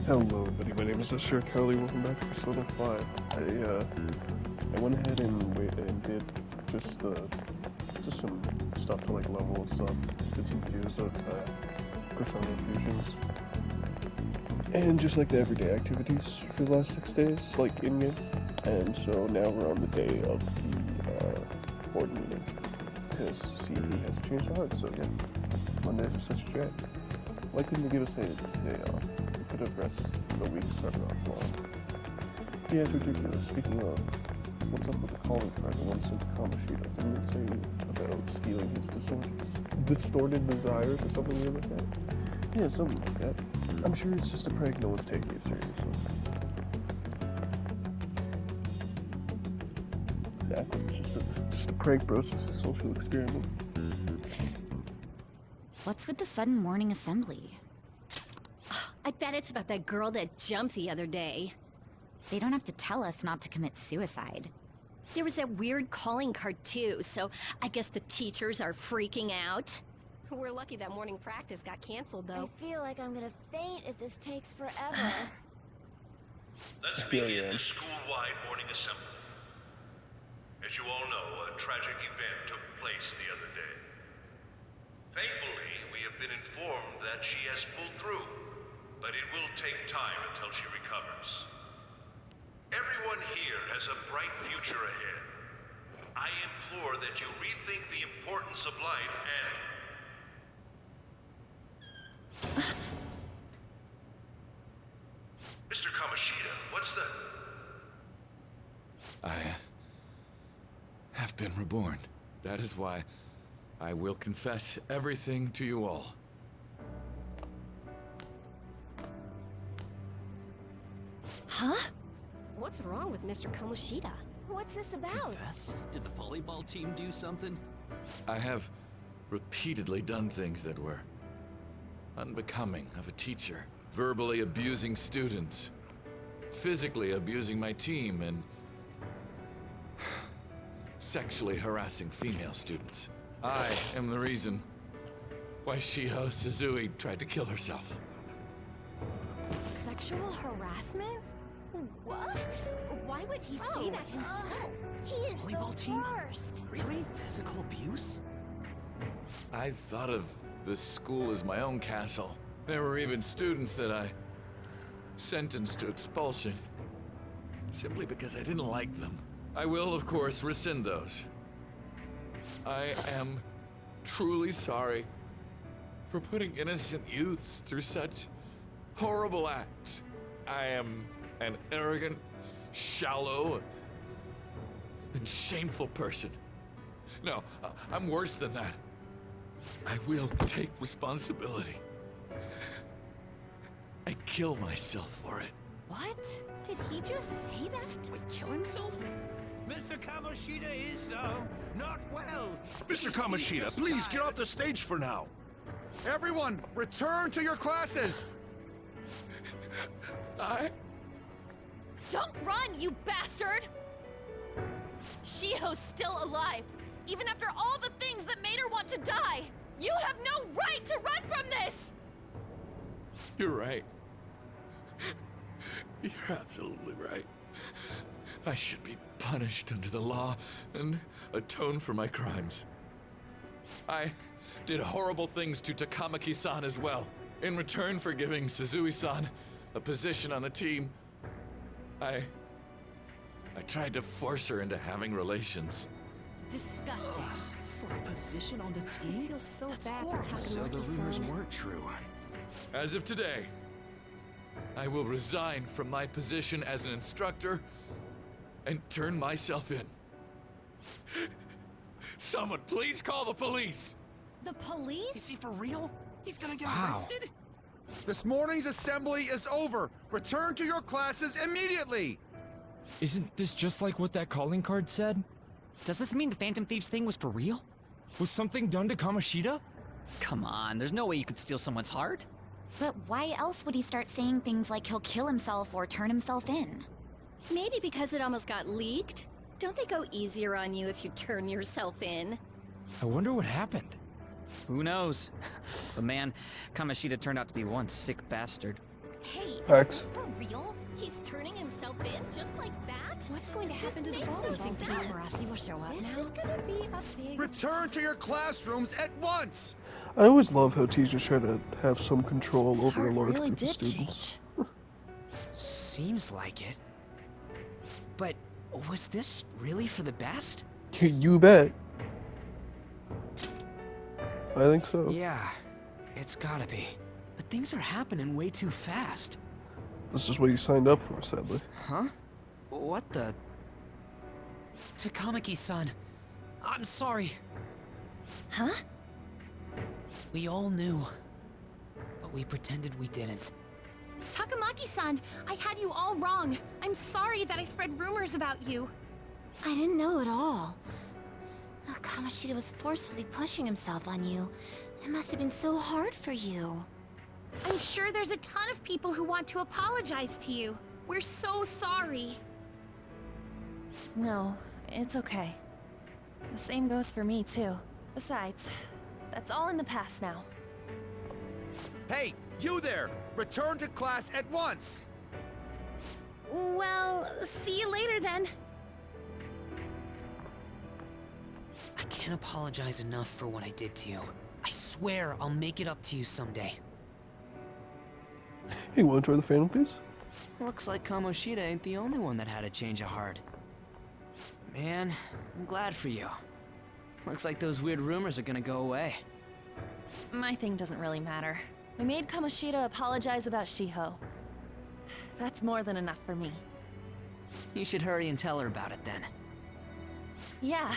Hello everybody, my name is Mr. Kelly, welcome back to Persona 5. I went ahead and did just some stuff to like level and stuff, did some views of Persona fusions. And just like the everyday activities for the last 6 days, like in-game. And so now we're on the day of the board meeting, because CP has changed our heart, so yeah, Mondays are such a drag. Likely to give us a day off. We could have rest the week started off long. Yeah, it's ridiculous. Speaking of, what's up with the calling card that one sent to Kamoshida? Didn't it say about stealing his distorted desires or something like that? Yeah, something like that. I'm sure it's just a prank, no one's taking it seriously. Exactly, it's just a prank, bro. It's just a social experiment. What's with the sudden morning assembly? I bet it's about that girl that jumped the other day. They don't have to tell us not to commit suicide. There was that weird calling card too, so I guess the teachers are freaking out. We're lucky that morning practice got canceled, though. I feel like I'm gonna faint if this takes forever. Let's begin the school-wide morning assembly. As you all know, a tragic event took place the other day. Thankfully, we have been informed that she has pulled through, but it will take time until she recovers. Everyone here has a bright future ahead. I implore that you rethink the importance of life and... Mr. Kamoshida, what's the... I have been reborn. That is why I will confess everything to you all. Huh? What's wrong with Mr. Kamoshida? What's this about? Confess? Did the volleyball team do something? I have repeatedly done things that were unbecoming of a teacher. Verbally abusing students, physically abusing my team, and sexually harassing female students. I am the reason why Shiho Suzui tried to kill herself. Sexual harassment? What? Why would he say that himself? He is Volleyball the team? worst. Really? Physical abuse? I thought of the school as my own castle. There were even students that I sentenced to expulsion, simply because I didn't like them. I will, of course, rescind those. I am truly sorry for putting innocent youths through such horrible acts. I am an arrogant, shallow, and shameful person. No, I'm worse than that. I will take responsibility. I kill myself for it. What? Did he just say that? Wait, kill himself? Mr. Kamoshida is, not well. Mr. Kamoshida, please get off the stage for now. Everyone, return to your classes! Don't run, you bastard! Shiho's still alive, even after all the things that made her want to die! You have no right to run from this! You're right. You're absolutely right. I should be punished under the law and atone for my crimes. I did horrible things to Takamaki-san as well. In return for giving Suzui-san a position on the team, I tried to force her into having relations. Disgusting. For a position on the I team? feel so That's bad horrible. for So the rumors Takamaki-san. weren't true. As of today, I will resign from my position as an instructor and turn myself in. Someone please call the police! The police? Is he for real? He's gonna get Wow. arrested? This morning's assembly is over. Return to your classes immediately! Isn't this just like what that calling card said? Does this mean the Phantom Thieves thing was for real? Was something done to Kamoshida? Come on, there's no way you could steal someone's heart. But why else would he start saying things like he'll kill himself or turn himself in? Maybe because it almost got leaked. Don't they go easier on you if you turn yourself in? I wonder what happened. Who knows? But man, Kamoshida turned out to be one sick bastard. Hey, Facts. is this for real? He's turning himself in just like that? What's going to happen to the makes ball? no You think sense. Tamarasi will show up now? This is gonna be a big... Return to your classrooms at once! I always love how teachers try to have some control His over a heart large really group of did students. change. Seems like it. But was this really for the best? You bet. I think so. Yeah, it's gotta be. But things are happening way too fast. This is what you signed up for, sadly. Huh? What the? Takamaki-san, I'm sorry. Huh? We all knew, but we pretended we didn't. Takamaki-san, I had you all wrong. I'm sorry that I spread rumors about you. I didn't know at all. Oh, Kamoshida was forcefully pushing himself on you. It must have been so hard for you. I'm sure there's a ton of people who want to apologize to you. We're so sorry. No, it's okay. The same goes for me, too. Besides, that's all in the past now. Hey, you there! Return to class at once! Well, see you later then. I can't apologize enough for what I did to you. I swear I'll make it up to you someday. Hey, wanna try the Phantom piece? Looks like Kamoshida ain't the only one that had a change of heart. Man, I'm glad for you. Looks like those weird rumors are gonna go away. My thing doesn't really matter. We made Kamoshida apologize about Shiho. That's more than enough for me. You should hurry and tell her about it then. Yeah.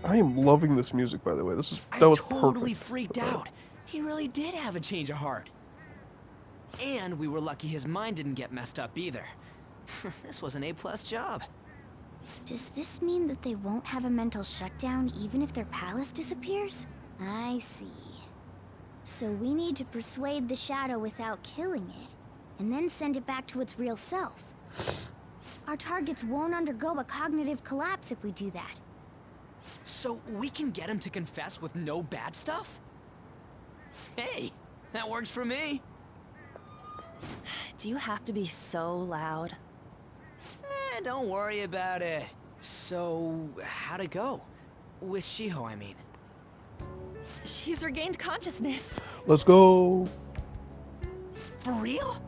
I am loving this music, by the way. That was totally perfect. freaked out. He really did have a change of heart. And we were lucky his mind didn't get messed up either. This was an A+ job. Does this mean that they won't have a mental shutdown even if their palace disappears? I see. So we need to persuade the shadow without killing it, and then send it back to its real self. Our targets won't undergo a cognitive collapse if we do that. So we can get him to confess with no bad stuff? Hey, that works for me. Do you have to be so loud? Don't worry about it. So, how'd it go? With Shiho, I mean. She's regained consciousness. Let's go. For real?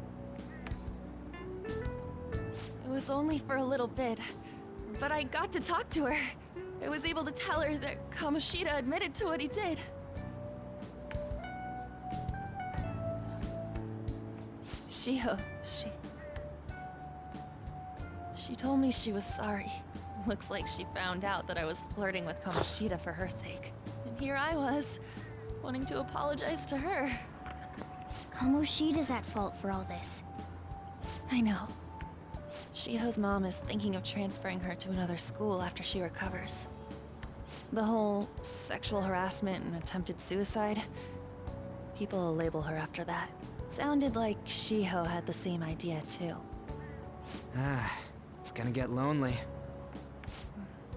It was only for a little bit, but I got to talk to her. I was able to tell her that Kamoshida admitted to what he did. Shiho, She told me she was sorry. Looks like she found out that I was flirting with Kamoshida for her sake. And here I was, wanting to apologize to her. Kamoshida's at fault for all this. I know. Shiho's mom is thinking of transferring her to another school after she recovers. The whole sexual harassment and attempted suicide, people will label her after that. Sounded like Shiho had the same idea too. It's gonna get lonely.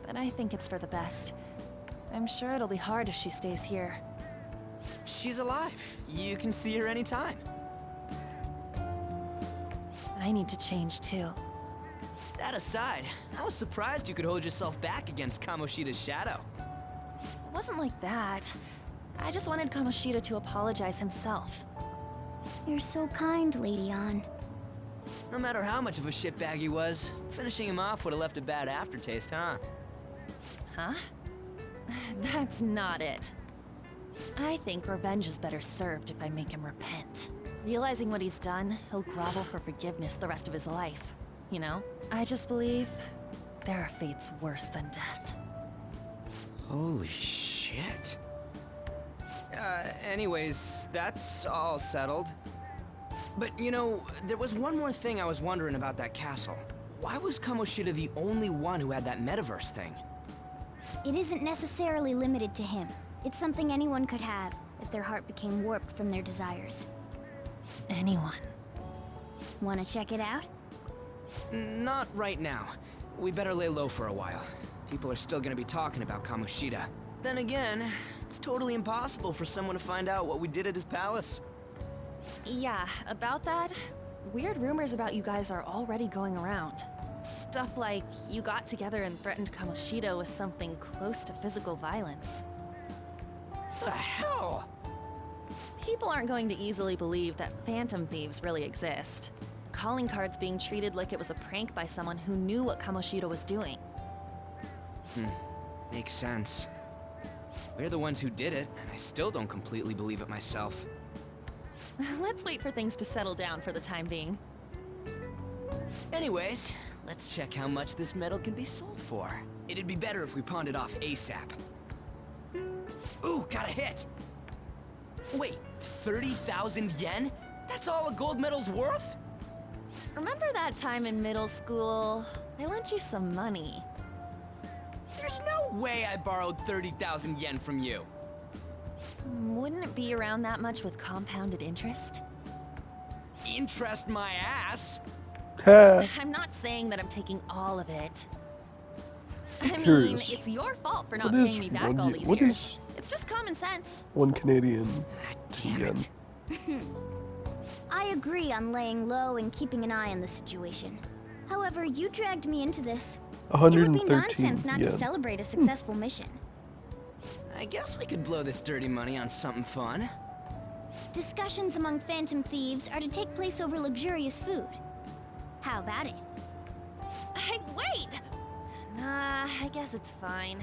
But I think it's for the best. I'm sure it'll be hard if she stays here. She's alive. You can see her anytime. I need to change too. That aside, I was surprised you could hold yourself back against Kamoshida's shadow. It wasn't like that. I just wanted Kamoshida to apologize himself. You're so kind, Lady Ann. No matter how much of a shitbag he was, finishing him off would have left a bad aftertaste, huh? Huh? That's not it. I think revenge is better served if I make him repent. Realizing what he's done, he'll grovel for forgiveness the rest of his life. You know? I just believe there are fates worse than death. Holy shit. Anyways, that's all settled. But, you know, there was one more thing I was wondering about that castle. Why was Kamoshida the only one who had that metaverse thing? It isn't necessarily limited to him. It's something anyone could have, if their heart became warped from their desires. Anyone. Wanna check it out? Not right now. We better lay low for a while. people are still gonna be talking about Kamoshida. Then again, it's totally impossible for someone to find out what we did at his palace. Yeah, about that, weird rumors about you guys are already going around. Stuff like you got together and threatened Kamoshida with something close to physical violence. The hell? People aren't going to easily believe that phantom thieves really exist. Calling cards being treated like it was a prank by someone who knew what Kamoshida was doing. Makes sense. We're the ones who did it, and I still don't completely believe it myself. Let's wait for things to settle down for the time being. Anyways, let's check how much this metal can be sold for. It'd be better if we pawned it off ASAP. Ooh, got a hit! Wait, 30,000 yen? That's all a gold medal's worth? Remember that time in middle school? I lent you some money. There's no way I borrowed 30,000 yen from you. Wouldn't it be around that much with compounded interest? Interest my ass? I'm not saying that I'm taking all of it. I mean, Curious. it's your fault for not What is paying me back all these what years. is It's just common sense. 1 Canadian Damn yen? it. I agree on laying low and keeping an eye on the situation. However, you dragged me into this. It would be 113 nonsense not to yen. celebrate a successful mission. I guess we could blow this dirty money on something fun. Discussions among phantom thieves are to take place over luxurious food. How about it? Hey, wait! Nah, I guess it's fine.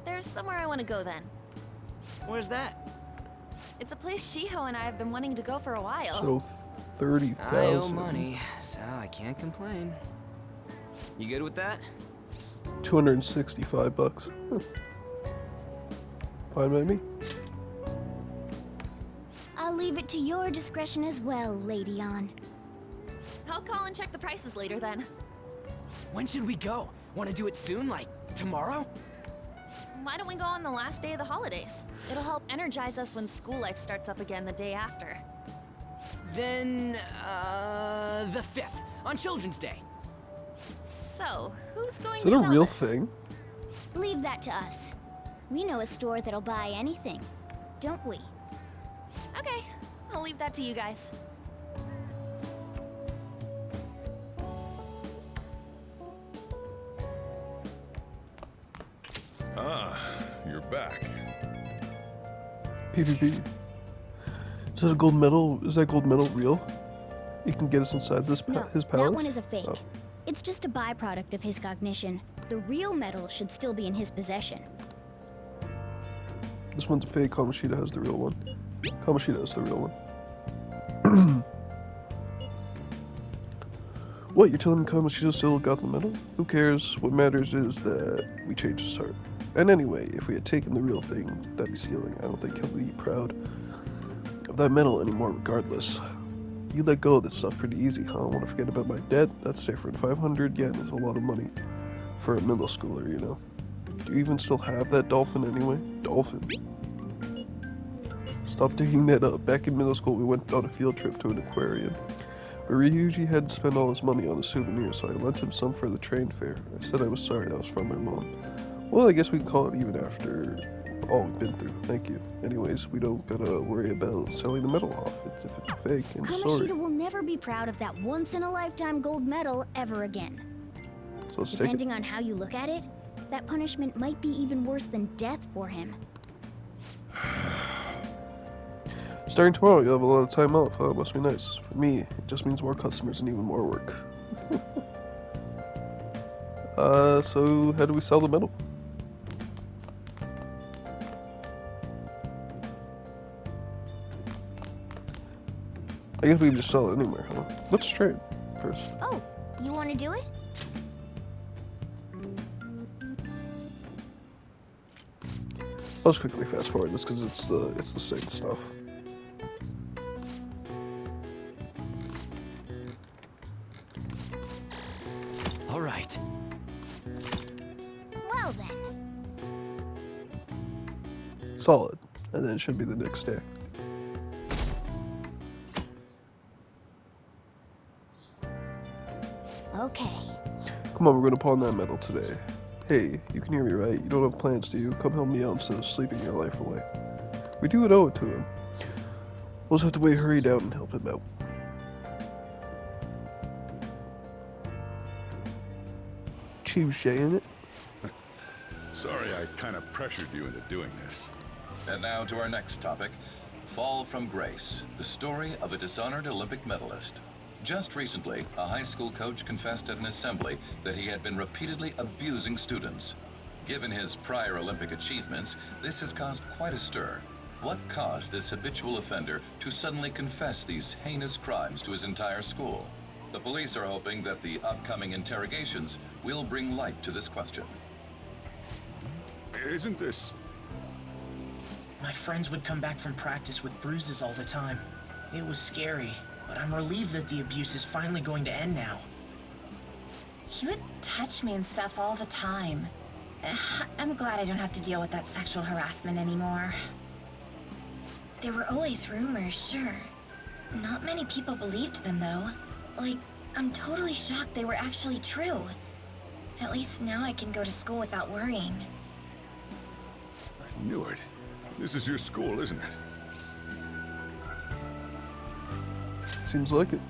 There's somewhere I want to go then. Where's that? It's a place Shiho and I have been wanting to go for a while. So 30,000. I owe money, so I can't complain. You good with that? 265 bucks. Fine by me. I'll leave it to your discretion as well, Lady On. I'll call and check the prices later then. When should we go? Want to do it soon, like tomorrow? Why don't we go on the last day of the holidays? It'll help energize us when school life starts up again the day after. Then, the 5th, on Children's Day. So, who's going Is to that a sell real this? thing? Leave that to us. We know a store that'll buy anything, don't we? Okay, I'll leave that to you guys. Ah, you're back. PvP. Is that a gold medal? Is that gold medal real? You can get us inside this No, his palace? that one is a fake. Oh. It's just a byproduct of his cognition. The real medal should still be in his possession. This one's a fake. Kamoshida has the real one. Kamoshida has the real one. What, you're telling me Kamoshida still got the medal? Who cares? What matters is that we changed his heart. And anyway, if we had taken the real thing, that'd be stealing. I don't think he'll be proud of that medal anymore regardless. You let go of this stuff pretty easy, huh? I want to forget about my debt? That's different. 500 yen is a lot of money for a middle schooler, you know. Do you even still have that dolphin anyway? Dolphin. Stop digging that up. Back in middle school, we went on a field trip to an aquarium. But Ryuji had to spend all his money on a souvenir, so I lent him some for the train fare. I said I was sorry, that was from my mom. Well, I guess we can call it even after all we've been through. Thank you. Anyways, we don't gotta worry about selling the medal off. If it's fake, and sorry. Kamoshida will never be proud of that once-in-a-lifetime gold medal ever again. So let's take it. Depending on how you look at it, that punishment might be even worse than death for him. Starting tomorrow, you'll have a lot of time off. Huh? Must be nice. For me, it just means more customers and even more work. So how do we sell the medal? I guess we can just sell it anywhere, huh? Let's trade first. Oh, you want to do it? I'll just quickly fast forward this because it's the same stuff. All right. Well then. Solid. And then it should be the next day. Okay. Come on, we're gonna pawn that medal today. Hey, you can hear me, right? You don't have plans, do you? Come help me out instead of sleeping your life away. We do owe it to him. We'll just have to wait, hurry down and help him out. Touche, ain't it? Sorry I kind of pressured you into doing this. And now to our next topic, Fall from Grace, the story of a dishonored Olympic medalist. Just recently, a high school coach confessed at an assembly that he had been repeatedly abusing students. Given his prior Olympic achievements, this has caused quite a stir. What caused this habitual offender to suddenly confess these heinous crimes to his entire school? The police are hoping that the upcoming interrogations will bring light to this question. Isn't this... My friends would come back from practice with bruises all the time. It was scary, but I'm relieved that the abuse is finally going to end now. He would touch me and stuff all the time. I'm glad I don't have to deal with that sexual harassment anymore. There were always rumors, sure. Not many people believed them, though. Like, I'm totally shocked they were actually true. At least now I can go to school without worrying. I knew it. This is your school, isn't it? Seems like it.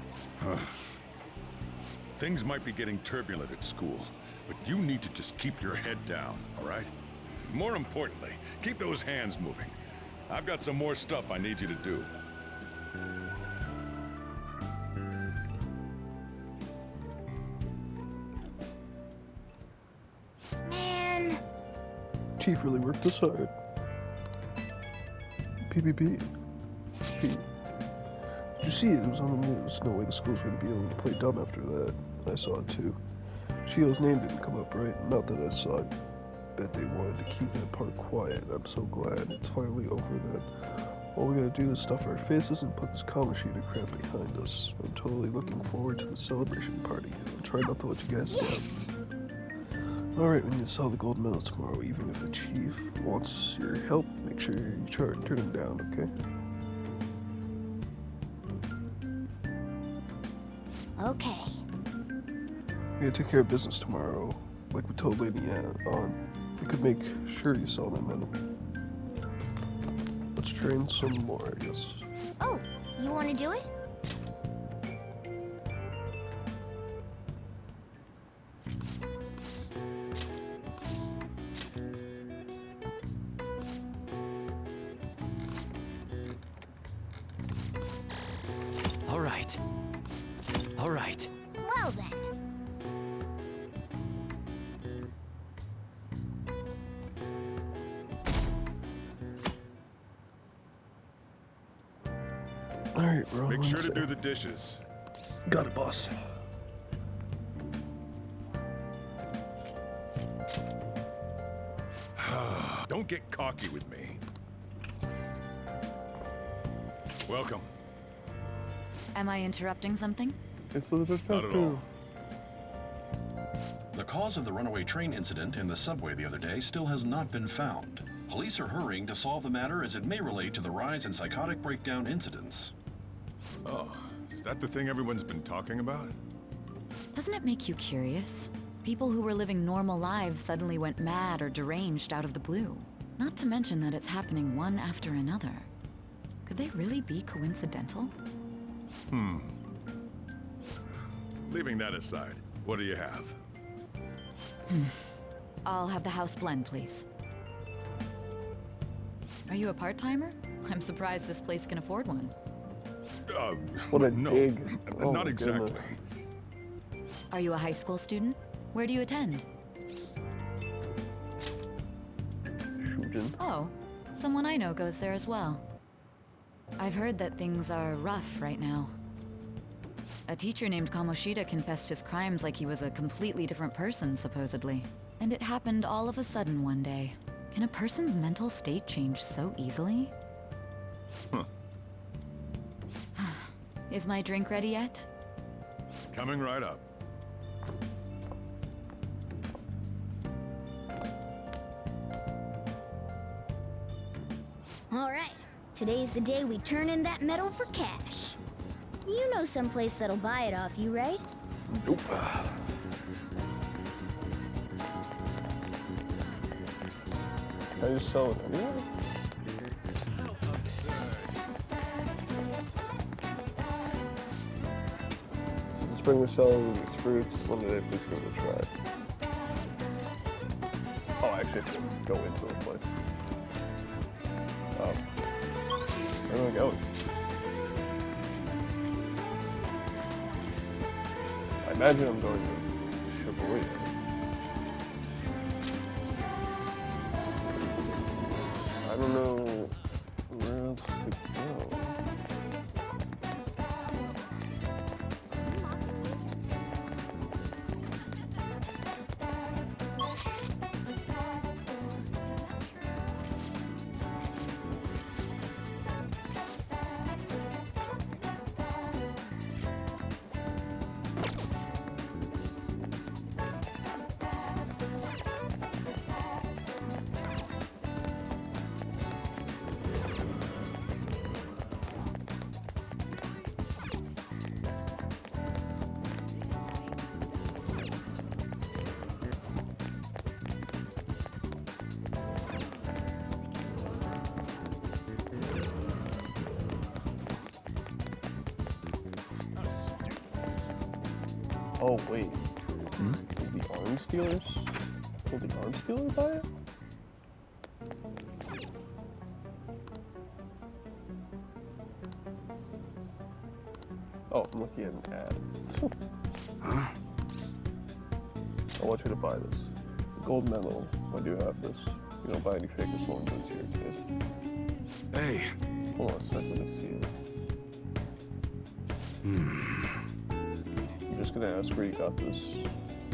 Things might be getting turbulent at school, but you need to just keep your head down, all right? More importantly, keep those hands moving. I've got some more stuff I need you to do. Man. Chief really worked this hard. PPP. Did you see it? It was on the news. No way the school's gonna be able to play dumb after that. I saw it too. Shio's name didn't come up right. Not that I saw it. Bet they wanted to keep that part quiet. I'm so glad it's finally over then. All we gotta do is stuff our faces and put this Kamoshida crap behind us. I'm totally looking forward to the celebration party. I'll try not to let you guys down. Alright, we need to sell the gold medal tomorrow. Even if the chief wants your help, make sure you turn him down, okay? Okay. We gotta take care of business tomorrow. Like we told Lady on. We could make sure you sell that medal. Let's train some more, I guess. Oh, you want to do it? All right. All right. Well then. Alright, we're on Make sure to Wednesday. do the dishes. Got it, boss. Don't get cocky with me. Welcome. Am I interrupting something? Not at all. The cause of the runaway train incident in the subway the other day still has not been found. Police are hurrying to solve the matter as it may relate to the rise in psychotic breakdown incidents. Oh, is that the thing everyone's been talking about? Doesn't it make you curious? People who were living normal lives suddenly went mad or deranged out of the blue. Not to mention that it's happening one after another. Could they really be coincidental? Leaving that aside, what do you have? I'll have the house blend, please. Are you a part-timer? I'm surprised this place can afford one. What a no, dig. Oh not my exactly. goodness. Are you a high school student? Where do you attend? Shujin. Oh, someone I know goes there as well. I've heard that things are rough right now. A teacher named Kamoshida confessed his crimes like he was a completely different person, supposedly. And it happened all of a sudden one day. Can a person's mental state change so easily? Huh. Is my drink ready yet? Coming right up. Alright, today's the day we turn in that medal for cash. You know someplace that'll buy it off you, right? Nope. Can I just sell it anyway? The spring was selling its fruits. One day, please give it a try. Oh, I actually have to go into a place. Where do I go? I imagine I'm going to Shibuya. I don't know where else to go. Oh wait, is the arms dealers? Will the arms dealer buy it? Oh, I'm looking at an ad. Huh? I want you to buy this. Gold medal. Why do you have this? You don't buy any fake stolen goods here, kid. Hey. Hold on a second, let's see it. I'm just gonna ask where you got this.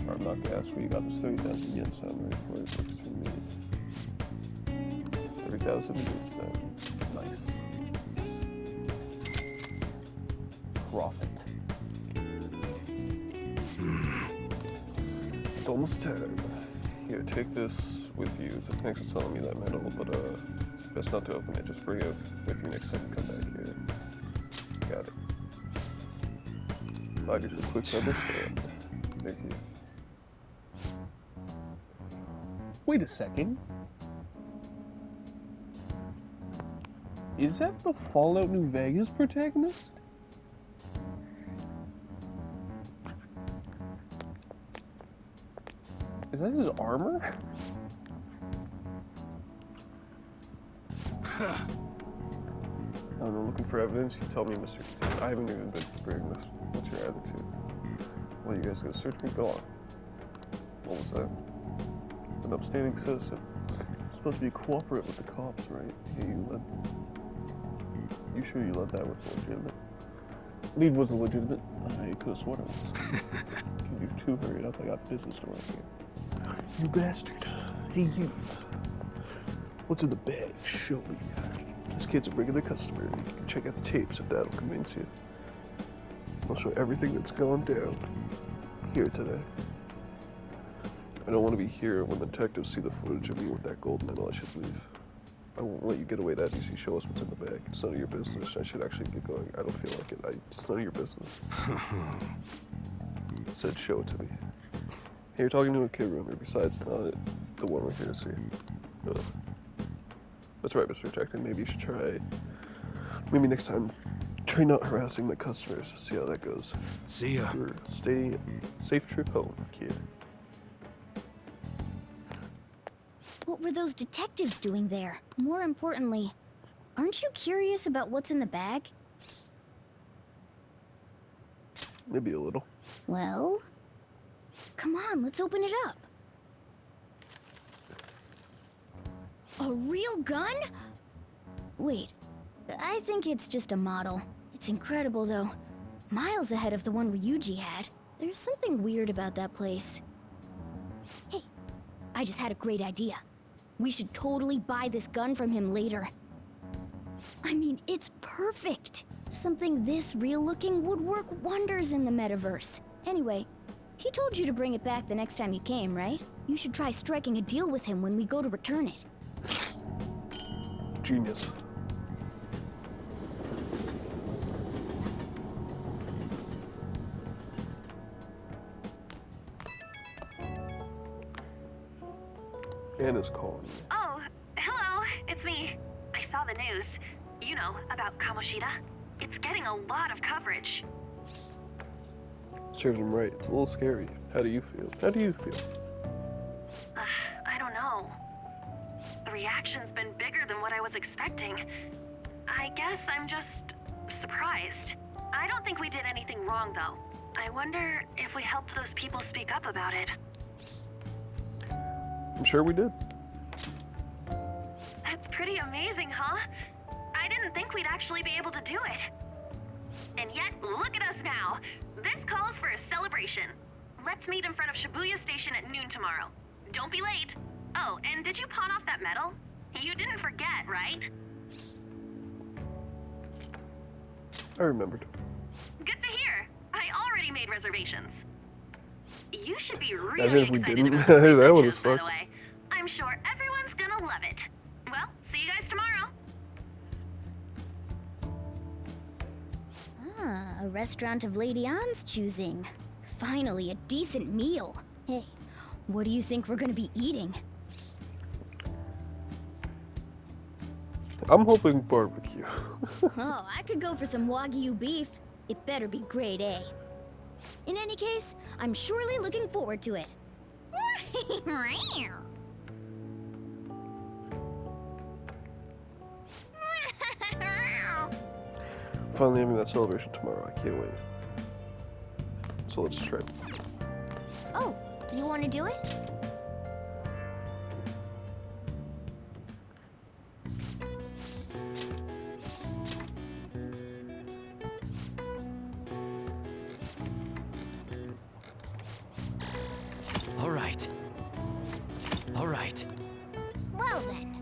Or I'm not gonna ask where you got this 30,000 yen samurai for it works for me. 30,000 yen. Nice. Profit. It's almost time. Here, take this with you. Thanks for selling me that medal, but best not to open it. Just bring it with you next time you come back here. Got it. I just a quick understand. Thank you. Wait a second. Is that the Fallout New Vegas protagonist? Is that his armor? I don't know, looking for evidence? You tell me, Mr. Katana. I haven't even been preparing this. What's your attitude? Well, you guys gonna search me? Go on. What was that? An upstanding citizen. Supposed to be cooperative with the cops, right? Hey, you sure you led that was legitimate? Lead was legitimate. I could have sworn it was. You're too hurried up. I got business to run here. You bastard. Hey, you. What's in the bag? Show me. This kid's a regular customer. You can check out the tapes if that'll convince you. I'll show everything that's gone down here today. I don't want to be here when the detectives see the footage of me with that gold medal. I should leave. I won't let you get away that easy. Show us what's in the bag. It's none of your business. I should actually get going. I don't feel like it. It's none of your business. Said show it to me. Hey, you're talking to a kid roomer. Besides, not the one we're here to see. That's right, Mr. Detective. Maybe you should try. Maybe next time, try not harassing the customers. See how that goes. See ya. Sure. Stay safe trip home, kid. What were those detectives doing there? More importantly, aren't you curious about what's in the bag? Maybe a little. Well, come on, let's open it up. A real gun? Wait, I think it's just a model. It's incredible, though. Miles ahead of the one Ryuji had. There's something weird about that place. Hey, I just had a great idea. We should totally buy this gun from him later. I mean, it's perfect. Something this real-looking would work wonders in the metaverse. Anyway, he told you to bring it back the next time you came, right? You should try striking a deal with him when we go to return it. Genius. Anna's calling me. Oh, saw the news. You know, about Kamoshida. It's getting a lot of coverage. Serves him right. It's a little scary. How do you feel? How do you feel? I don't know. The reaction's been bigger than what I was expecting. I guess I'm just surprised. I don't think we did anything wrong, though. I wonder if we helped those people speak up about it. I'm sure we did. That's pretty amazing, huh? I didn't think we'd actually be able to do it. And yet, look at us now. This calls for a celebration. Let's meet in front of Shibuya Station at noon tomorrow. Don't be late. Oh, and did you pawn off that medal? You didn't forget, right? I remembered. Good to hear. I already made reservations. You should be Imagine really if we excited didn't. about the place That I would've chose, by the sucked. way. I'm sure everyone's gonna love it. Well, see you guys tomorrow. Ah, a restaurant of Lady Ann's choosing. Finally, a decent meal. Hey, what do you think we're gonna be eating? I'm hoping barbecue. Oh, I could go for some Wagyu beef. It better be grade A. In any case, I'm surely looking forward to it. Finally having that celebration tomorrow. I can't wait. So let's try. Oh, you want to do it? All right. All right. Well then.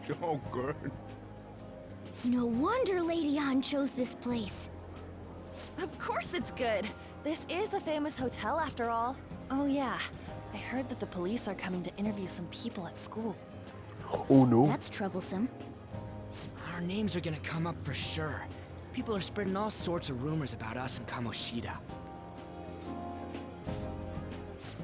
So good. No wonder Lady Ann chose this place. Of course it's good. This is a famous hotel after all. Oh yeah, I heard that the police are coming to interview some people at school. Oh no. That's troublesome. Our names are gonna come up for sure. People are spreading all sorts of rumors about us and Kamoshida.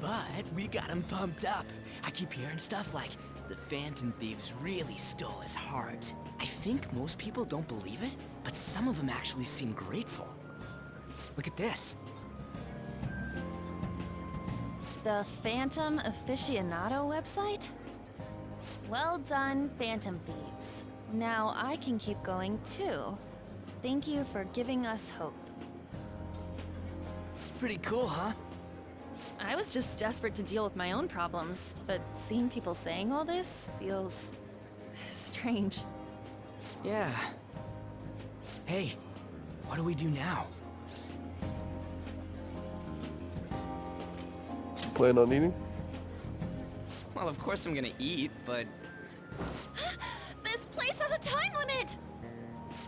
But we got him pumped up. I keep hearing stuff like, the Phantom Thieves really stole his heart. I think most people don't believe it, but some of them actually seem grateful. Look at this. The Phantom Aficionado website? Well done, Phantom Thieves. Now I can keep going too. Thank you for giving us hope. Pretty cool, huh? I was just desperate to deal with my own problems, but seeing people saying all this feels strange. Yeah. Hey, what do we do now? Plan on eating? Well, of course I'm gonna eat, but... This place has a time limit!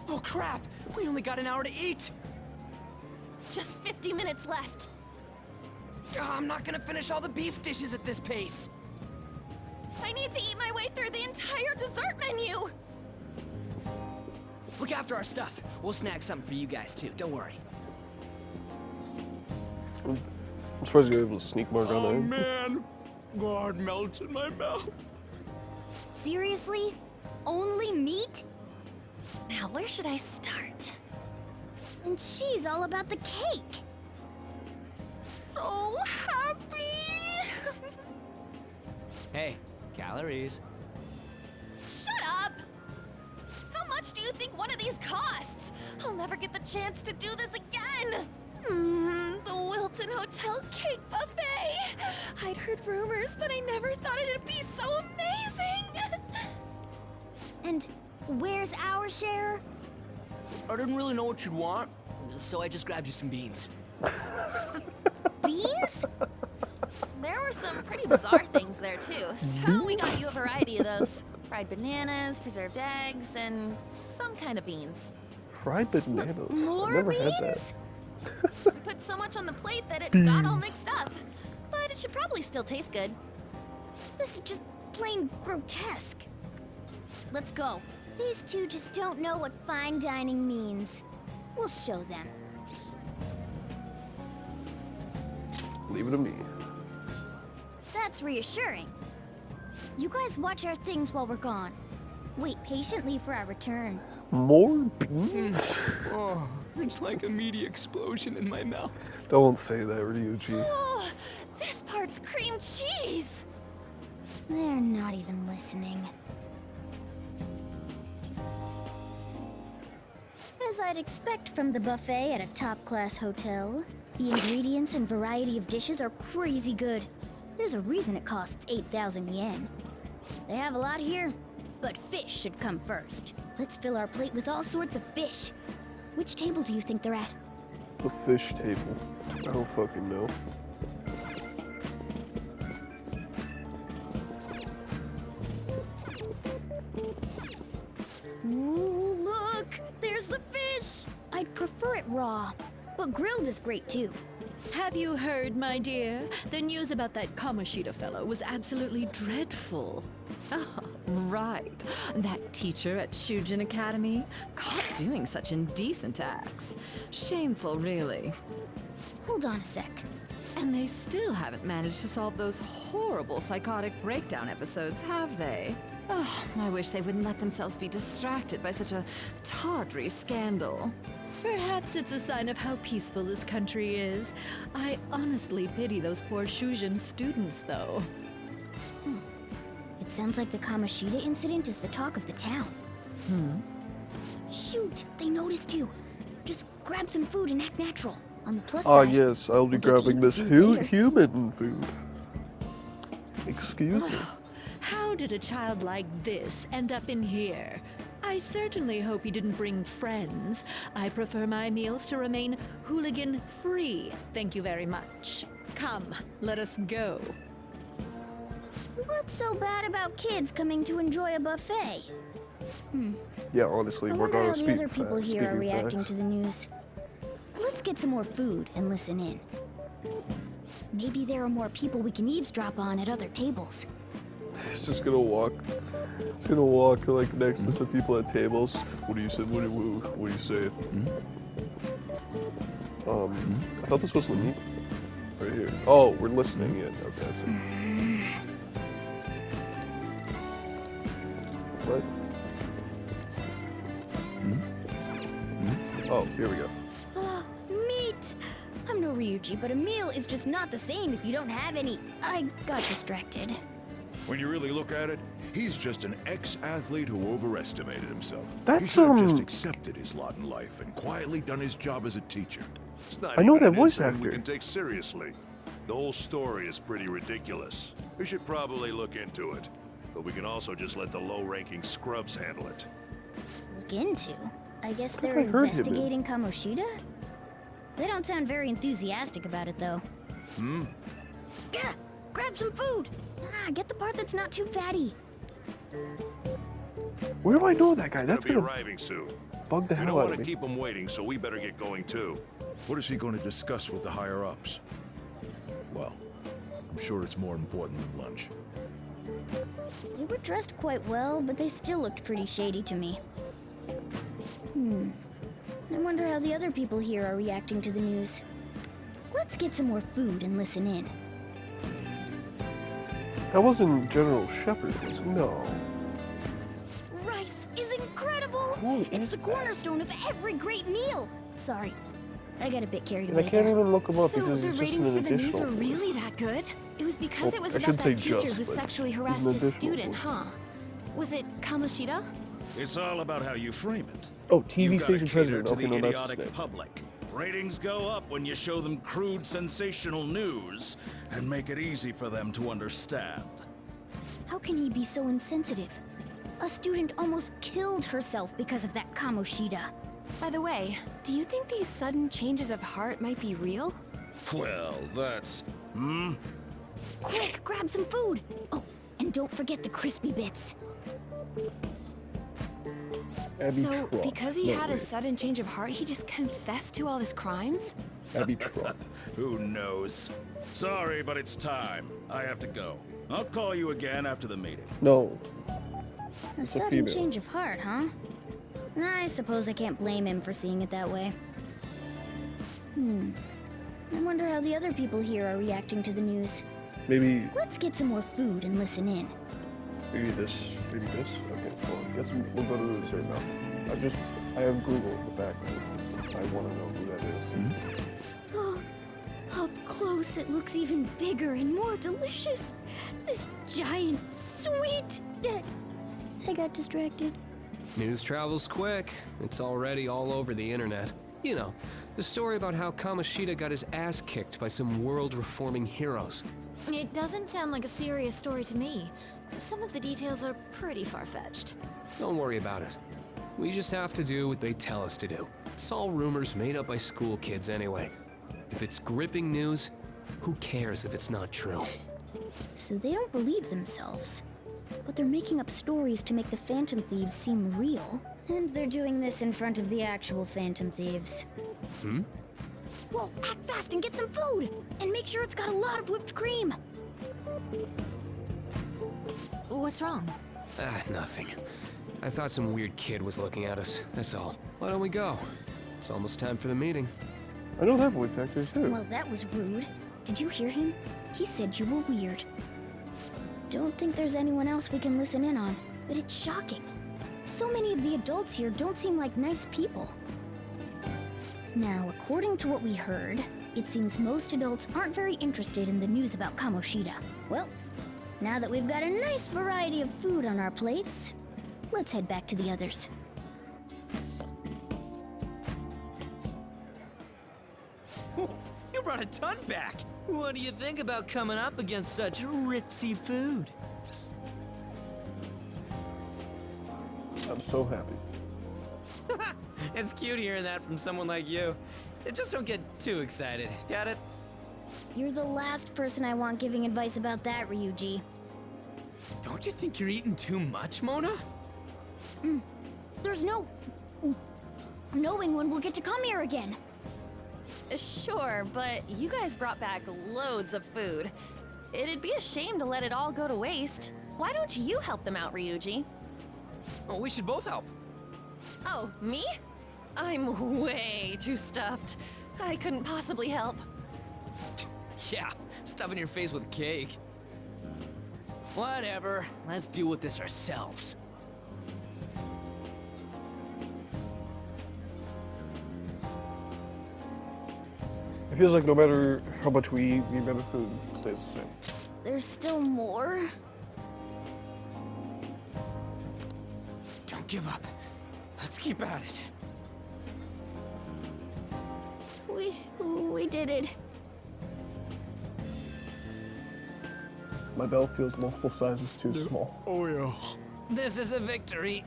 Oh crap! We only got an hour to eat! Just 50 minutes left. I'm not gonna finish all the beef dishes at this pace! I need to eat my way through the entire dessert menu! Look after our stuff. We'll snag something for you guys too, don't worry. I'm surprised you were able to sneak more down there. Man, God melts in my mouth. Seriously? Only meat? Now, where should I start? And she's all about the cake. So happy! Hey, calories. Shut up! How much do you think one of these costs? I'll never get the chance to do this again! The Wilton Hotel Cake Buffet! I'd heard rumors, but I never thought it'd be so amazing! And where's our share? I didn't really know what you'd want, so I just grabbed you some beans. Beans? There were some pretty bizarre things there too, so we got you a variety of those. Fried bananas, preserved eggs, and some kind of beans. Fried bananas? More I've never beans? had that. We put so much on the plate that it got all mixed up. But it should probably still taste good. This is just plain grotesque. Let's go. These two just don't know what fine dining means. We'll show them. Leave it to me. That's reassuring. You guys watch our things while we're gone. Wait patiently for our return. More beans? Oh, it's like a meaty explosion in my mouth. Don't say that, Ryuji. Oh, this part's cream cheese! They're not even listening. As I'd expect from the buffet at a top-class hotel, the ingredients and variety of dishes are crazy good. There's a reason it costs 8,000 yen. They have a lot here, but fish should come first. Let's fill our plate with all sorts of fish. Which table do you think they're at? The fish table. I don't fucking know. Ooh, look! There's the fish! I'd prefer it raw, but grilled is great too. Have you heard, my dear? The news about that Kamoshida fellow was absolutely dreadful. Oh, right. That teacher at Shujin Academy, caught doing such indecent acts. Shameful, really. Hold on a sec. And they still haven't managed to solve those horrible psychotic breakdown episodes, have they? Oh, I wish they wouldn't let themselves be distracted by such a tawdry scandal. Perhaps it's a sign of how peaceful this country is. I honestly pity those poor Shujin students, though. It sounds like the Kamoshida incident is the talk of the town. Shoot! They noticed you! Just grab some food and act natural. On the plus Ah, side... yes, I'll be grabbing this human food. Excuse me. How did a child like this end up in here? I certainly hope he didn't bring friends. I prefer my meals to remain hooligan-free. Thank you very much. Come, let us go. What's so bad about kids coming to enjoy a buffet? Yeah, honestly, I we're wonder gonna how the speak other people facts, here are speaking reacting facts. to the news. Let's get some more food and listen in. Maybe there are more people we can eavesdrop on at other tables. He's just gonna walk. He's gonna walk like next to some people at tables. What do you say? What do you say? I thought this was the meet. Right here. Oh, we're listening in. Okay. I see. What? Oh, here we go. Meat! I'm no Ryuji, but a meal is just not the same if you don't have any. I got distracted. When you really look at it, he's just an ex-athlete who overestimated himself. That's, he should have just accepted his lot in life and quietly done his job as a teacher. It's not I know even that an voice incident actor. we can take seriously. The whole story is pretty ridiculous. We should probably look into it. But we can also just let the low-ranking scrubs handle it. Look into? I guess What they're if I heard him in? investigating Kamoshida? They don't sound very enthusiastic about it, though. Yeah, grab some food! Get the part that's not too fatty. Where do I know that guy? He's That's gonna be gonna arriving soon. bug the We hell don't out want of to me. keep him waiting, so we better get going too. What is he going to discuss with the higher-ups? Well, I'm sure it's more important than lunch. They were dressed quite well, but they still looked pretty shady to me. I wonder how the other people here are reacting to the news. Let's get some more food and listen in. That wasn't General Shepard, was it? No. Rice is incredible! What It's is the cornerstone of every great meal! Sorry, I got a bit carried And I away can't there. even look him up So because the it's just ratings an for the news additional were thing. really that good? It was because Well, it was I about shouldn't that say teacher just, who but sexually it's an harassed his additional student, thing. huh? Was it Kamoshida? It's all about how you frame it. Oh, TV You've got to station cater president. to Okay, the no, that's idiotic his name. public. Ratings go up when you show them crude, sensational news and make it easy for them to understand. How can he be so insensitive? A student almost killed herself because of that Kamoshida. By the way, do you think these sudden changes of heart might be real? Well, that's... Quick, grab some food! Oh, and don't forget the crispy bits. Abby So, Trump. because he No, had a wait. sudden change of heart, he just confessed to all his crimes? Abby Trump. Who knows? Sorry, but it's time. I have to go. I'll call you again after the meeting. No. A It's a sudden female. change of heart, huh? I suppose I can't blame him for seeing it that way. I wonder how the other people here are reacting to the news. Maybe Let's get some more food and listen in. this. Maybe this. Okay, well, get some. We'll go to the same now. I have Google in the background. I want to know who that is. Oh, up close it looks even bigger and more delicious. This giant, sweet... I got distracted. News travels quick. It's already all over the internet. You know, the story about how Kamoshida got his ass kicked by some world-reforming heroes. It doesn't sound like a serious story to me. Some of the details are pretty far-fetched. Don't worry about it. We just have to do what they tell us to do. It's all rumors made up by school kids anyway. If it's gripping news, who cares if it's not true? So they don't believe themselves. But they're making up stories to make the Phantom Thieves seem real. And they're doing this in front of the actual Phantom Thieves. Well, act fast and get some food! And make sure it's got a lot of whipped cream! What's wrong? Nothing. I thought some weird kid was looking at us, that's all. Why don't we go? It's almost time for the meeting. I know that voice actor too. Well, that was rude. Did you hear him? He said you were weird. Don't think there's anyone else we can listen in on, but it's shocking. So many of the adults here don't seem like nice people. Now, according to what we heard, it seems most adults aren't very interested in the news about Kamoshida. Well, now that we've got a nice variety of food on our plates, let's head back to the others. You brought a ton back! What do you think about coming up against such ritzy food? I'm so happy. It's cute hearing that from someone like you. Just don't get too excited, got it? You're the last person I want giving advice about that, Ryuji. Don't you think you're eating too much, Mona? There's no... knowing when we'll get to come here again. Sure, but you guys brought back loads of food. It'd be a shame to let it all go to waste. Why don't you help them out, Ryuji? Oh, we should both help. Oh, me? I'm way too stuffed. I couldn't possibly help. Yeah, stuffing your face with cake. Whatever, let's deal with this ourselves. It feels like no matter how much we eat, the amount of food stays the same. There's still more? Don't give up. Let's keep at it. We did it. My belt feels multiple sizes too small. Oh yeah. This is a victory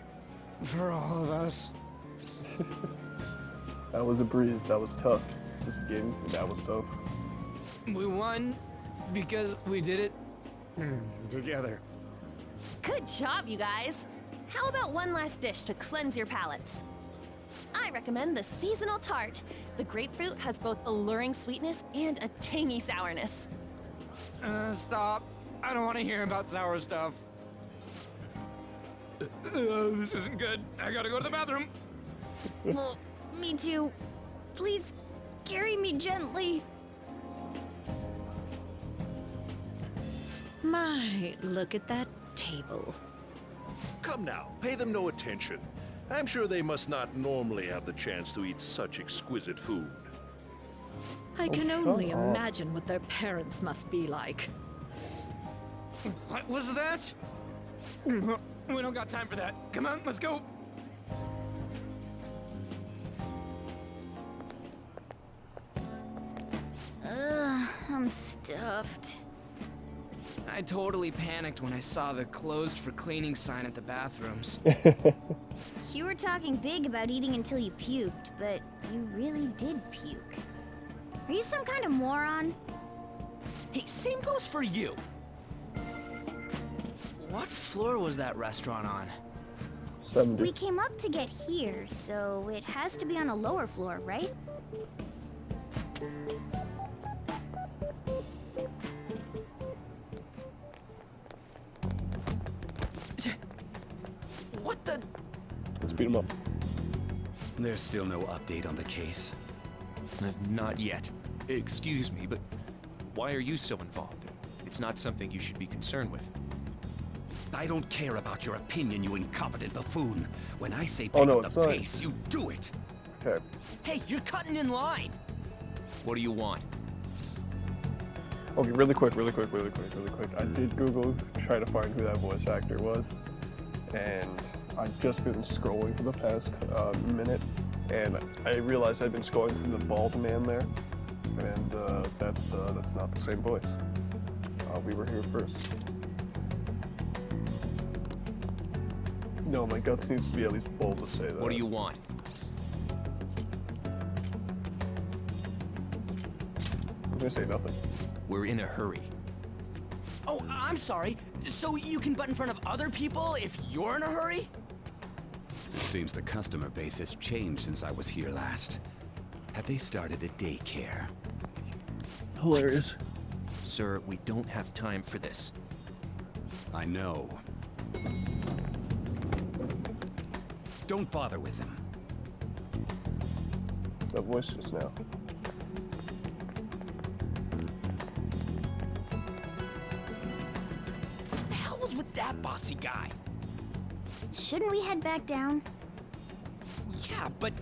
for all of us. That was a breeze. That was tough. Just a game, and that was tough. We won because we did it together. Good job, you guys. How about one last dish to cleanse your palates? I recommend the seasonal tart. The grapefruit has both alluring sweetness and a tangy sourness. Stop. I don't want to hear about sour stuff. This isn't good. I gotta go to the bathroom. Well, me too. Please, carry me gently. My, look at that table. Come now, pay them no attention. I'm sure they must not normally have the chance to eat such exquisite food. I can only imagine what their parents must be like. What was that? We don't got time for that. Come on, let's go. I'm stuffed. I totally panicked when I saw the closed for cleaning sign at the bathrooms. You were talking big about eating until you puked, but you really did puke. Are you some kind of moron? Hey, same goes for you. What floor was that restaurant on? 70. We came up to get here, so it has to be on a lower floor, right? Let's beat him up. There's still no update on the case. Not yet. Excuse me, but why are you so involved? It's not something you should be concerned with. I don't care about your opinion, you incompetent buffoon. When I say Oh, pick no, up it's the not. pace, you do it. Okay. Hey, you're cutting in line. What do you want? Okay, really quick. I did Google, try to find who that voice actor was, and I've just been scrolling for the past minute, and I realized I'd been scrolling through the bald man there, and that's not the same voice. We were here first. No, my guts needs to be at least bold to say that. What do you want? I'm gonna say nothing. We're in a hurry. Oh, I'm sorry. So you can butt in front of other people if you're in a hurry? It seems the customer base has changed since I was here last. Have they started a daycare? Hilarious. Sir, we don't have time for this. I know. Don't bother with him. That voice just now. What the hell was with that bossy guy? Shouldn't we head back down? Yeah, but...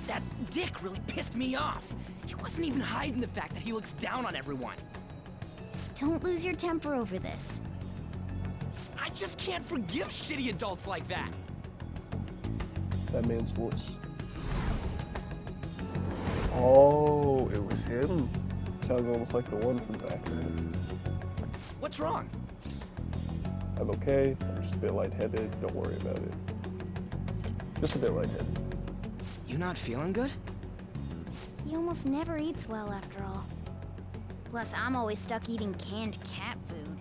that dick really pissed me off. He wasn't even hiding the fact that he looks down on everyone. Don't lose your temper over this. I just can't forgive shitty adults like that. That man's voice. Oh, it was him. Sounds almost like the one from back then. What's wrong? I'm okay. I'm just a bit lightheaded. Don't worry about it. Just a bit lightheaded. You not feeling good? He almost never eats well after all. Plus, I'm always stuck eating canned cat food.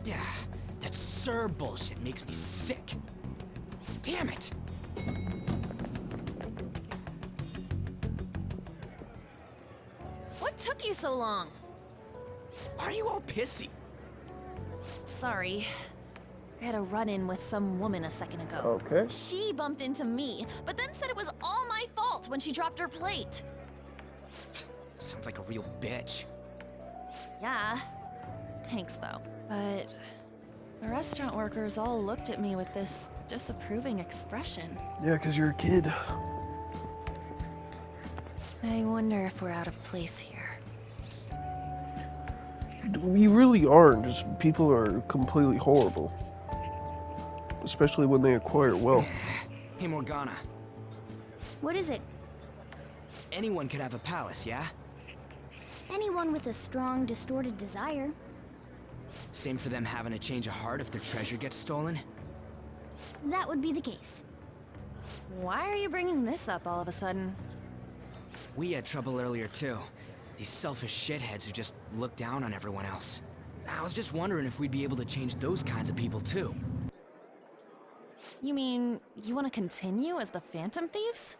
Yeah, that Sir bullshit makes me sick. Damn it! What took you so long? Why are you all pissy? Sorry. I had a run-in with some woman a second ago. Okay. She bumped into me, but then said it was all my fault when she dropped her plate. Sounds like a real bitch. Yeah. Thanks, though. But the restaurant workers all looked at me with this disapproving expression. Yeah, 'cause you're a kid. I wonder if we're out of place here. We really aren't. Just people are completely horrible. Especially when they acquire wealth. Hey, Morgana. What is it? Anyone could have a palace, yeah? Anyone with a strong, distorted desire. Same for them having a change of heart if their treasure gets stolen? That would be the case. Why are you bringing this up all of a sudden? We had trouble earlier, too. These selfish shitheads who just look down on everyone else. I was just wondering if we'd be able to change those kinds of people, too. You mean, you want to continue as the Phantom Thieves?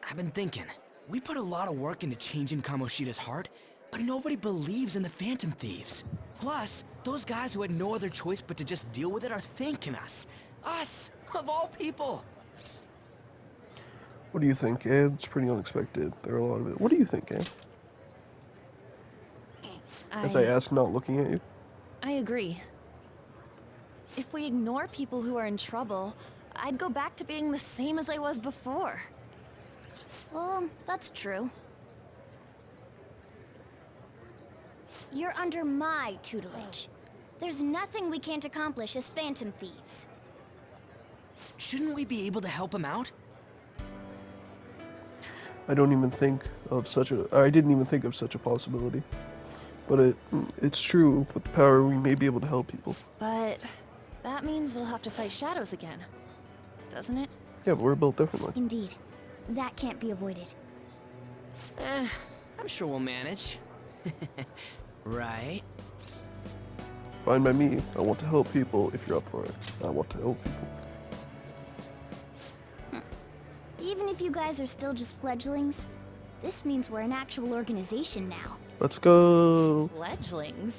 I've been thinking. We put a lot of work into changing Kamoshida's heart, but nobody believes in the Phantom Thieves. Plus, those guys who had no other choice but to just deal with it are thanking us. Us, of all people. What do you think, Anne? It's pretty unexpected. There are a lot of it. What do you think, Anne? As I ask, not looking at you. I agree. If we ignore people who are in trouble, I'd go back to being the same as I was before. Well, that's true. You're under my tutelage. There's nothing we can't accomplish as Phantom Thieves. Shouldn't we be able to help him out? I didn't even think of such a possibility. But it's true. With power, we may be able to help people. But that means we'll have to fight shadows again, doesn't it? Yeah, but we're built differently. Indeed. That can't be avoided. I'm sure we'll manage. Right? Fine by me. I want to help people if you're up for it. I want to help people. Even if you guys are still just fledglings, this means we're an actual organization now. Let's go. Fledglings?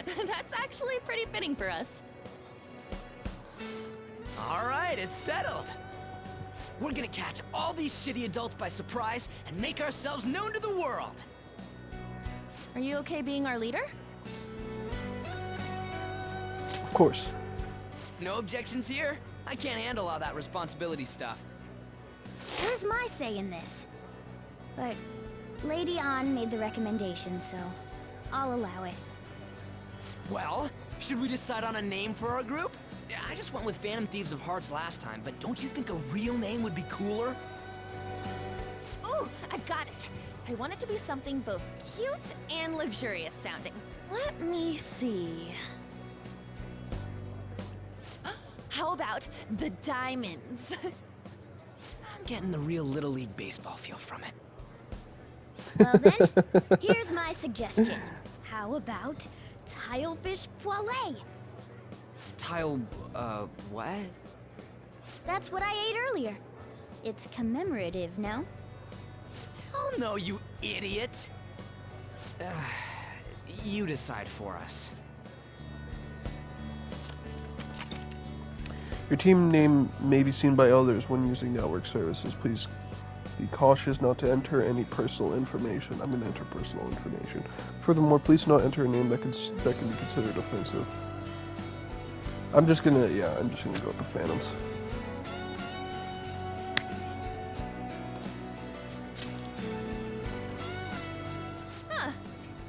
That's actually pretty fitting for us. All right, it's settled. We're gonna catch all these shitty adults by surprise and make ourselves known to the world. Are you okay being our leader? Of course. No objections here? I can't handle all that responsibility stuff. Here's my say in this. But Lady An made the recommendation, so I'll allow it. Well, should we decide on a name for our group? I just went with Phantom Thieves of Hearts last time, but don't you think a real name would be cooler? Ooh, I've got it. I want it to be something both cute and luxurious sounding. Let me see. How about the Diamonds? I'm getting the real Little League Baseball feel from it. Well then, here's my suggestion. How about Tilefish Poêlée? What? That's what I ate earlier. It's commemorative, no? Oh no, you idiot! You decide for us. Your team name may be seen by others when using network services. Please be cautious not to enter any personal information. I'm going to enter personal information. Furthermore, please not enter a name that can be considered offensive. I'm just gonna go with the Phantoms. Huh,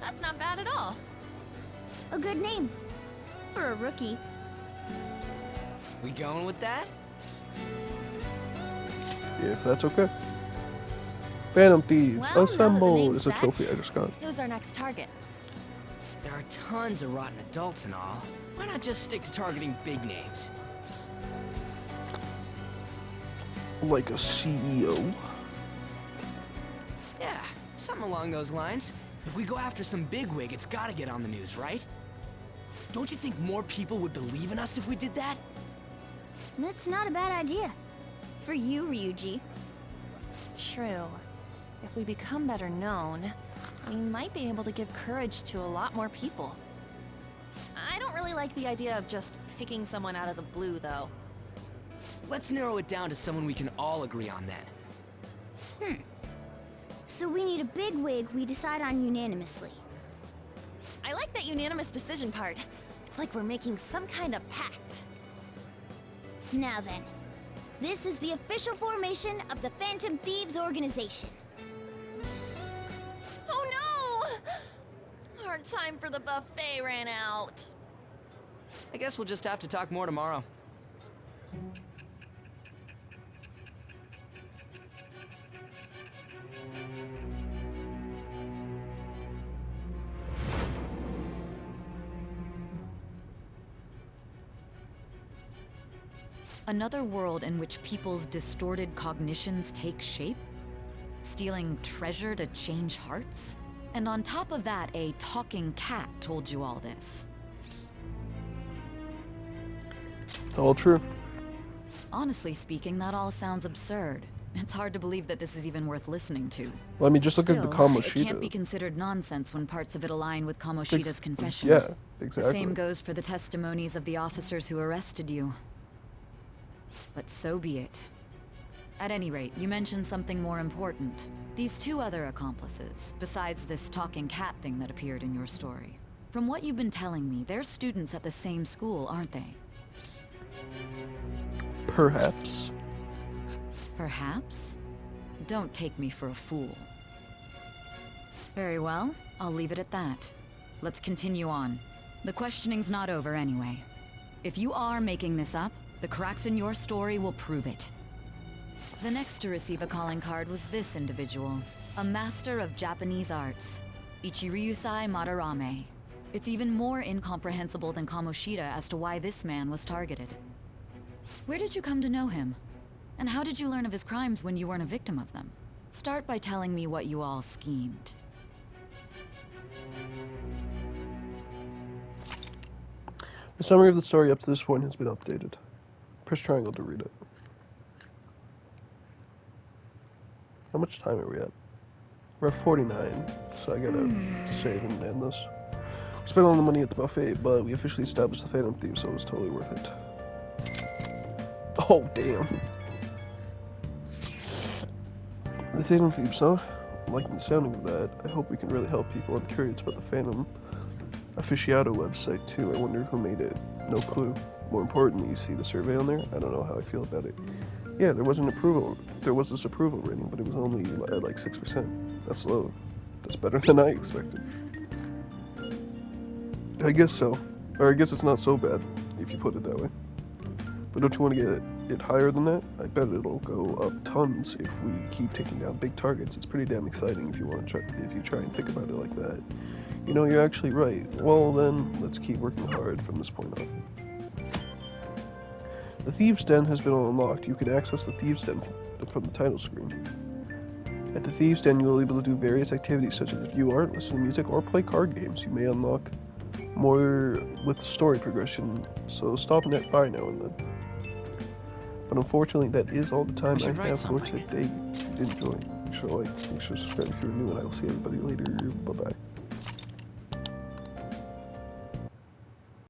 that's not bad at all. A good name. For a rookie. We going with that? If that's okay. Phantom Thieves, Well, now that the assemble! name's It's a set, trophy I just got. Who's our next target? There are tons of rotten adults and all. Why not just stick to targeting big names? Like a CEO. Yeah, something along those lines. If we go after some bigwig, it's gotta get on the news, right? Don't you think more people would believe in us if we did that? That's not a bad idea. For you, Ryuji. True. If we become better known, we might be able to give courage to a lot more people. I don't really like the idea of just picking someone out of the blue, though. Let's narrow it down to someone we can all agree on then. So we need a bigwig we decide on unanimously. I like that unanimous decision part. It's like we're making some kind of pact. Now then, this is the official formation of the Phantom Thieves organization. Oh no! Our time for the buffet ran out. I guess we'll just have to talk more tomorrow. Another world in which people's distorted cognitions take shape? Stealing treasure to change hearts? And on top of that, a talking cat told you all this. It's all true. Honestly speaking, that all sounds absurd. It's hard to believe that this is even worth listening to. Well, I mean, just look at the Still, it Kamoshida. can't be considered nonsense when parts of it align with Kamoshida's confession. Yeah, exactly. The same goes for the testimonies of the officers who arrested you. But so be it. At any rate, you mentioned something more important. These two other accomplices, besides this talking cat thing that appeared in your story. From what you've been telling me, they're students at the same school, aren't they? Perhaps. Perhaps? Don't take me for a fool. Very well, I'll leave it at that. Let's continue on. The questioning's not over anyway. If you are making this up, the cracks in your story will prove it. The next to receive a calling card was this individual, a master of Japanese arts, Ichiryusai Madarame. It's even more incomprehensible than Kamoshida as to why this man was targeted. Where did you come to know him? And how did you learn of his crimes when you weren't a victim of them? Start by telling me what you all schemed. The summary of the story up to this point has been updated. Press triangle to read it. How much time are we at? We're at 49, so I gotta save and end this. spent all the money at the buffet, but we officially established the Phantom Thieves, so it was totally worth it. Oh, damn. The Phantom Thieves, huh? I'm liking the sounding of that. I hope we can really help people. I'm curious about the Phantom Aficionado website, too. I wonder who made it. No clue. More importantly, you see the survey on there? I don't know how I feel about it. Yeah, there was this approval rating, but it was only at like 6%. That's low. That's better than I expected. I guess so. Or I guess it's not so bad, if you put it that way. But don't you want to get it higher than that? I bet it'll go up tons if we keep taking down big targets. It's pretty damn exciting if you try and think about it like that. You know, you're actually right. Well then, let's keep working hard from this point on. The Thieves' Den has been unlocked. You can access the Thieves' Den from the title screen. At the Thieves' Den, you will be able to do various activities such as view art, listen to music, or play card games. You may unlock more with story progression, so stop by now and then. But unfortunately, that is all the time I have for today. Enjoy. Make sure to like, make sure to subscribe if you're new, and I will see everybody later. Bye-bye.